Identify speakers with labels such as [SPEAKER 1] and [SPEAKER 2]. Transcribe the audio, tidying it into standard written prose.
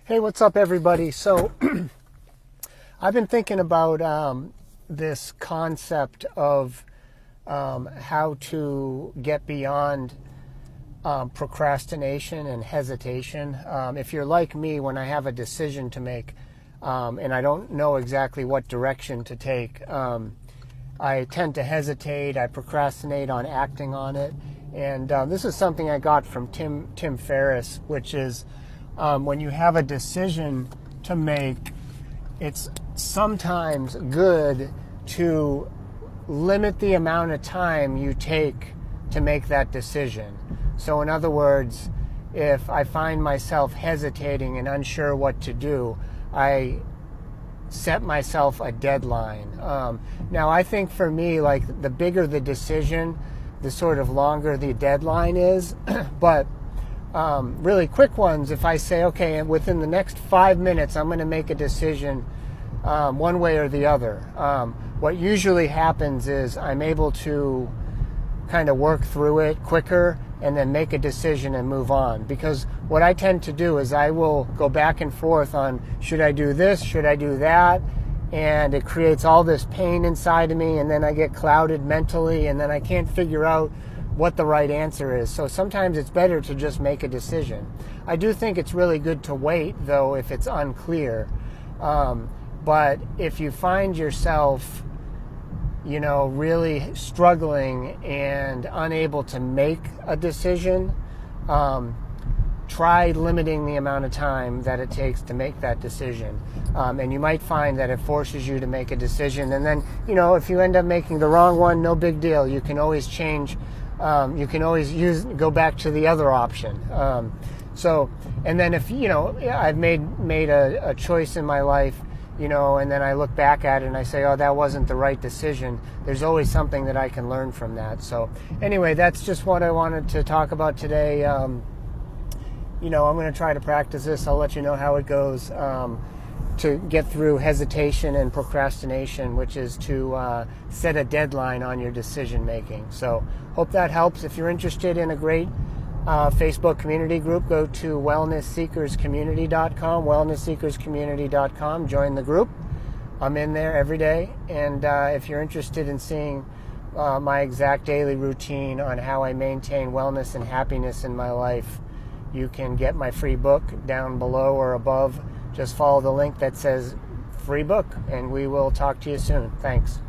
[SPEAKER 1] Hey, what's up, everybody? So I've been thinking about this concept of how to get beyond procrastination and hesitation. If you're like me, when I have a decision to make and I don't know exactly what direction to take, I tend to hesitate. I procrastinate on acting on it. And this is something I got from Tim Ferriss, which is when you have a decision to make, it's sometimes good to limit the amount of time you take to make that decision. So in other words, if I find myself hesitating and unsure what to do, I set myself a deadline. Now, I think for me, like, the bigger the decision, the sort of longer the deadline is. But really quick ones, if I say, okay, within the next 5 minutes, I'm going to make a decision one way or the other. What usually happens is I'm able to kind of work through it quicker and then make a decision and move on. Because what I tend to do is I will go back and forth on, should I do this, should I do that? And it creates all this pain inside of me, and then I get clouded mentally, and then I can't figure out what the right answer is. So sometimes it's better to just make a decision. I do think it's really good to wait, though, if it's unclear. But if you find yourself, really struggling and unable to make a decision, try limiting the amount of time that it takes to make that decision. And you might find that it forces you to make a decision. And then, if you end up making the wrong one, no big deal. You can always change. You can always go back to the other option. And then if, I've made a choice in my life, and then I look back at it and I say, oh, that wasn't the right decision. There's always something that I can learn from that. So anyway, that's just what I wanted to talk about today. I'm going to try to practice this. I'll let you know how it goes, to get through hesitation and procrastination, which is to set a deadline on your decision making. So hope that helps. If you're interested in a great Facebook community group, go to wellnessseekerscommunity.com, wellnessseekerscommunity.com. Join the group. I'm in there every day. And if you're interested in seeing my exact daily routine on how I maintain wellness and happiness in my life, you can get my free book down below or above. Just follow the link that says free book, and we will talk to you soon. Thanks.